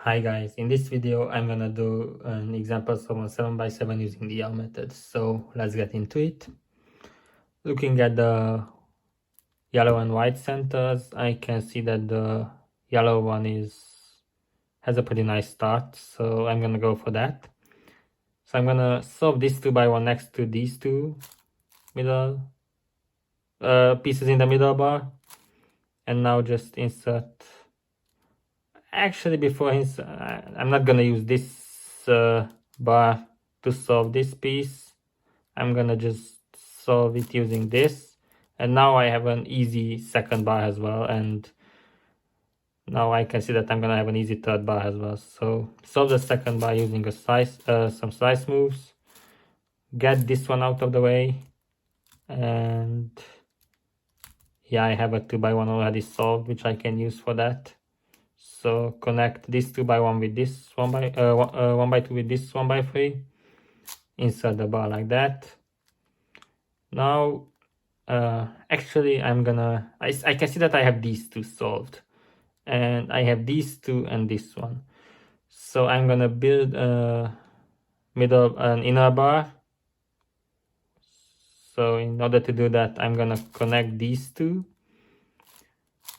Hi guys, in this video I'm gonna do an example from a 7x7 using the L method. So let's get into it. Looking at the yellow and white centers, I can see that the yellow one has a pretty nice start, so I'm gonna go for that. So I'm gonna solve this 2x1 next to these two middle pieces in the middle bar, and now just insert. Actually, before I'm not gonna use this bar to solve this piece. I'm gonna just solve it using this, and now I have an easy second bar as well, and now I can see that I'm gonna have an easy third bar as well. So solve the second bar using some slice moves, get this one out of the way, and yeah, I have a 2x1 already solved, which I can use for that. So connect this 2x1 with this 1x2 with this 1x3, insert the bar like that. Now actually I can see that I have these two solved, and I have these two and this one. So I'm gonna build an inner bar. So in order to do that, I'm gonna connect these two,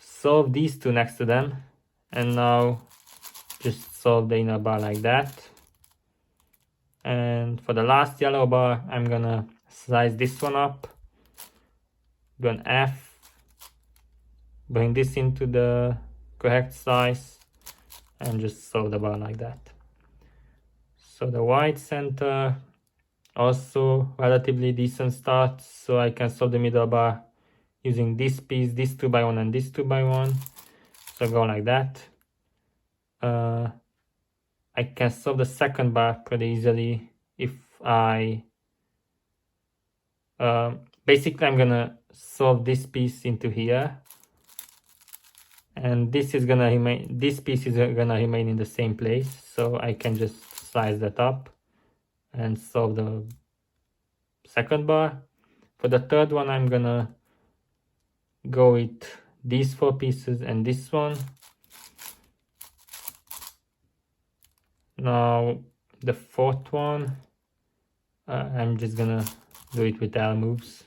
solve these two next to them, and now just solve the inner bar like that. And for the last yellow bar, I'm gonna slice this one up, do an F, bring this into the correct size, and just solve the bar like that. So the white center also relatively decent start, so I can solve the middle bar using this piece, this 2x1 and this 2x1. So go like that. I can solve the second bar pretty easily if I basically I'm gonna solve this piece into here, and this piece is gonna remain in the same place, so I can just slice that up and solve the second bar. For the third one, I'm gonna go with these four pieces and this one. Now the fourth one, I'm just gonna do it with L moves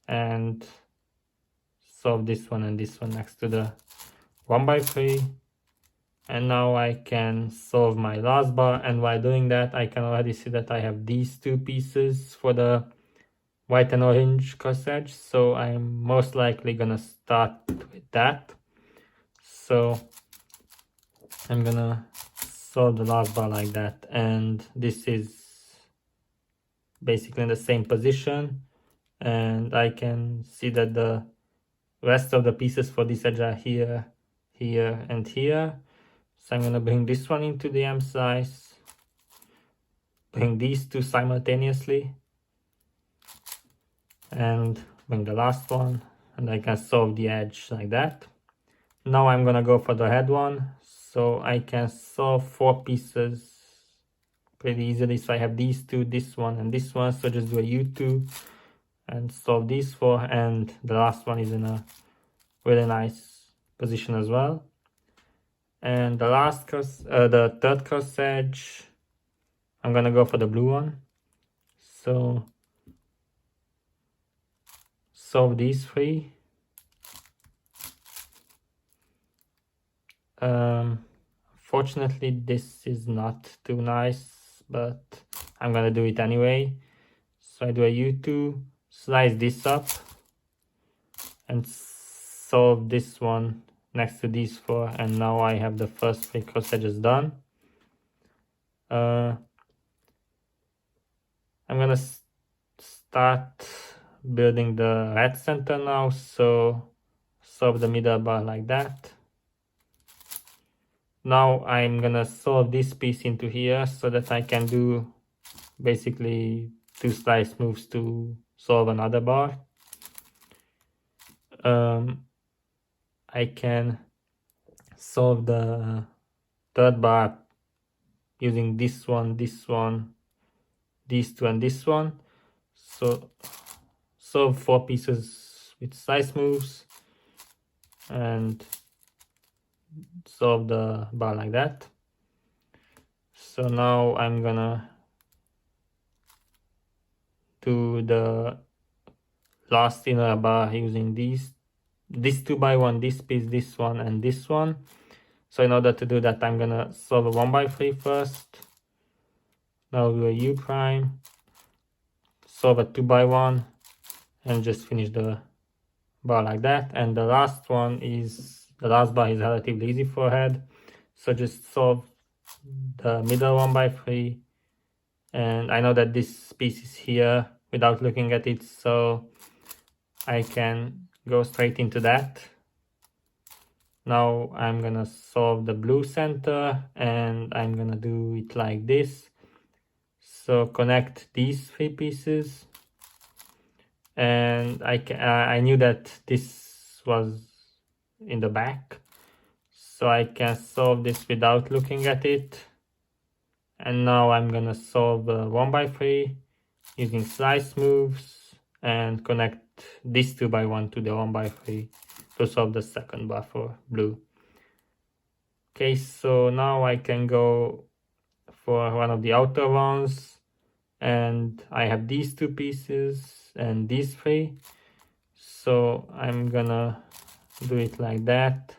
and solve this one and this one next to the 1x3. And now I can solve my last bar, and while doing that I can already see that I have these two pieces for the white and orange cross edge, so I'm most likely gonna start with that. So I'm gonna solve the last bar like that, and this is basically in the same position, and I can see that the rest of the pieces for this edge are here, here, and here. So I'm gonna bring this one into the M size, bring these two simultaneously, and bring the last one, and I can solve the edge like that. Now I'm gonna go for the head one, so I can solve four pieces pretty easily. So I have these two, this one, and this one, so just do a U2 and solve these four, and the last one is in a really nice position as well. And the third cross edge, I'm gonna go for the blue one. So solve these three. Fortunately, this is not too nice, but I'm gonna do it anyway. So I do a U2, slice this up, and solve this one next to these four, and now I have the first three cross edges done. I'm gonna start building the red center now, so solve the middle bar like that. Now I'm gonna solve this piece into here so that I can do basically two slice moves to solve another bar. I can solve the third bar using this one, these two, and this one. So solve four pieces with slice moves, and solve the bar like that. So now I'm gonna do the last inner bar using this 2x1, this piece, this one, and this one. So in order to do that, I'm gonna solve a 1x3 first. Now do a U prime, solve a 2x1, and just finish the bar like that. And the last bar is relatively easy for head. So just solve the middle 1x3. And I know that this piece is here without looking at it, so I can go straight into that. Now I'm gonna solve the blue center, and I'm gonna do it like this. So connect these three pieces, and I knew that this was in the back, so I can solve this without looking at it. And now I'm gonna solve 1x3 using slice moves and connect this 2x1 to the 1x3 to solve the second bar for blue. Okay, so now I can go for one of the outer ones, and I have these two pieces and these three. So I'm gonna do it like that.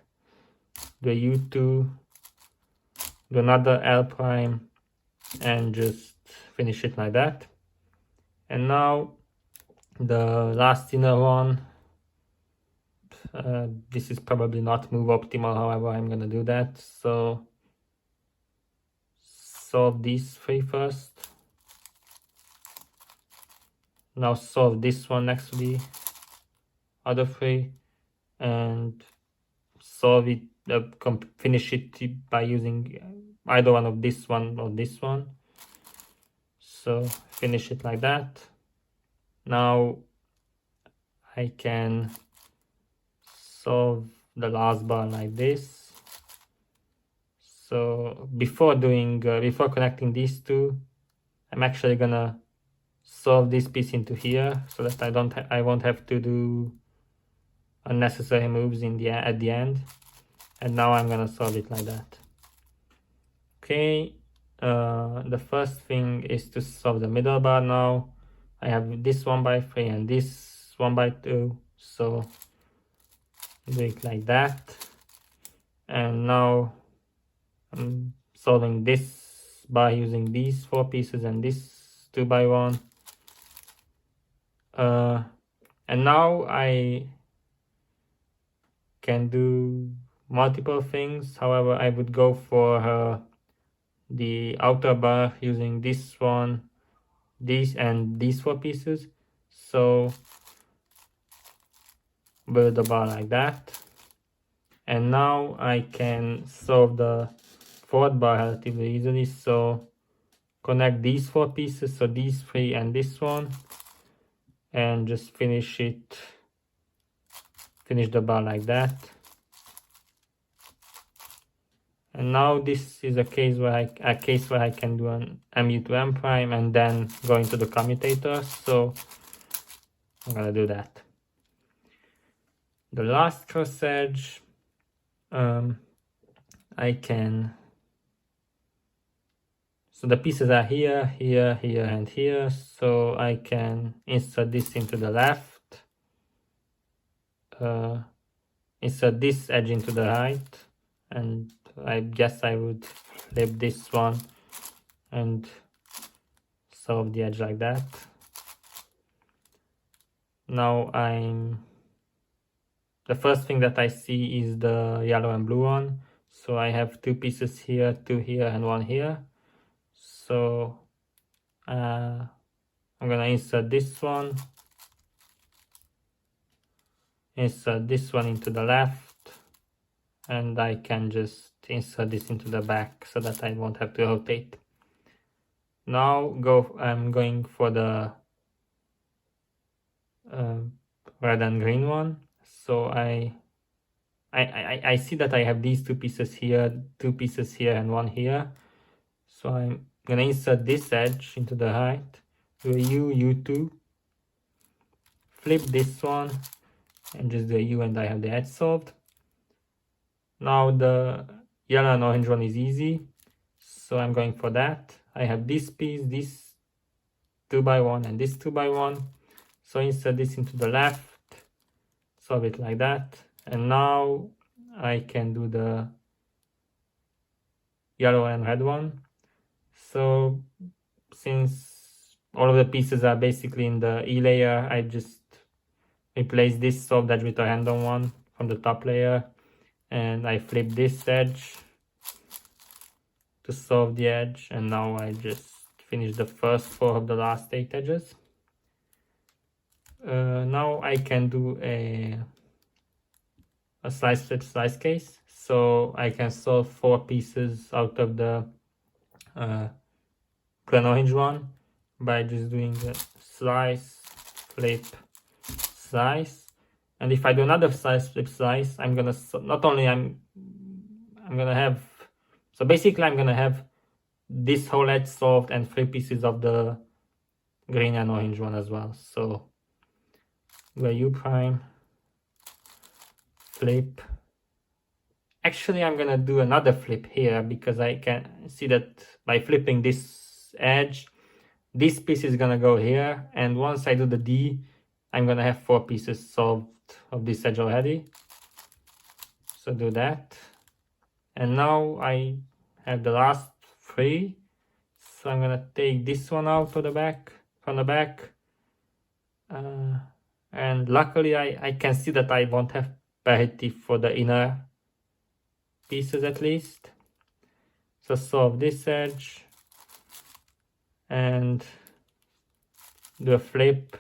Do a U2, do another L prime, and just finish it like that. And now the last inner one, this is probably not move optimal, however I'm gonna do that. So solve these three first. Now solve this one next to the other three, and solve it, finish it by using either one of this one or this one. So finish it like that. Now I can solve the last bar like this. So before connecting these two, I'm actually gonna solve this piece into here so that I won't have to do unnecessary moves at the end. And now I'm gonna solve it like that. Okay, the first thing is to solve the middle bar. Now I have this 1x3 and this 1x2, so do it like that. And now I'm solving this by using these four pieces and this 2x1. And now I can do multiple things. However, I would go for the outer bar using this one, these, and these four pieces. So build the bar like that. And now I can solve the fourth bar relatively easily. So connect these four pieces, so these three and this one, and just finish the bar like that. And now this is a case where I can do an MU to M prime and then go into the commutator. So I'm gonna do that. The last cross edge, I can. So the pieces are here, here, here, and here. So I can insert this into the left, insert this edge into the right, and I guess I would flip this one and solve the edge like that. Now the first thing that I see is the yellow and blue one. So I have two pieces here, two here, and one here. So I'm gonna insert this one into the left, and I can just insert this into the back so that I won't have to rotate. Now I'm going for the red and green one. So I see that I have these two pieces here, and one here. So I'm gonna insert this edge into the right, do a U2, flip this one, and just do a U, and I have the edge solved. Now the yellow and orange one is easy, so I'm going for that. I have this piece, this 2x1 and this 2x1, so insert this into the left, solve it like that, and now I can do the yellow and red one. So since all of the pieces are basically in the E layer, I just replace this solved edge with a random one from the top layer, and I flip this edge to solve the edge, and now I just finish the first 4 of the last 8 edges. Now I can do a slice flip slice case, so I can solve 4 pieces out of the clean orange one by just doing the slice flip slice. And if I do another slice flip slice, I'm gonna not only I'm gonna have, so basically I'm gonna have this whole edge solved and 3 pieces of the green and orange one as well. So do a U prime, flip. Actually, I'm gonna do another flip here because I can see that by flipping this edge, this piece is gonna go here, and once I do the D, I'm gonna have 4 pieces solved of this edge already. So do that, and now I have the last 3. So I'm gonna take this one out of the back, from the back, and luckily I can see that I won't have parity for the inner pieces at least. So solve this edge and do a flip,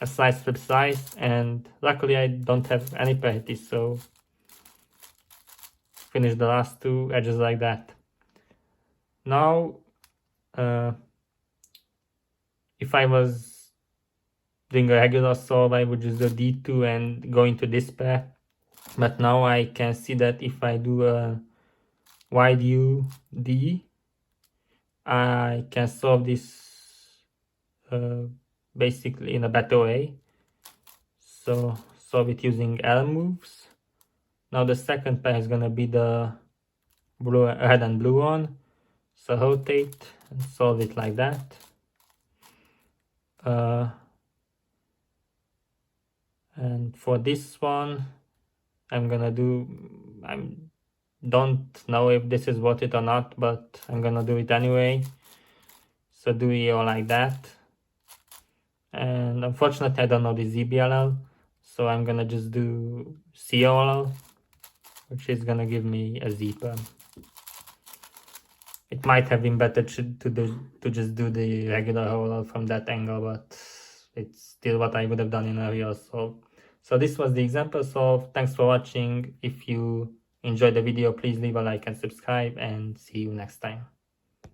a slice flip slice, and luckily I don't have any parity, so finish the last 2 edges like that. Now if I was doing a regular solve, I would just do D2 and go into this pair, but now I can see that if I do a wide U D, I can solve this basically in a better way. So solve it using L moves. Now the second pair is gonna be the blue, red and blue one. So rotate and solve it like that. And for this one, I don't know if this is worth it or not, but I'm gonna do it anyway. So do EO like that. And unfortunately I don't know the ZBLL, so I'm gonna just do COLL, which is gonna give me a Z-perm. It might have been better to just do the regular OLL from that angle, but it's still what I would have done in a real solve. So this was the example solve. Thanks for watching. If you enjoyed the video, please leave a like and subscribe, and see you next time.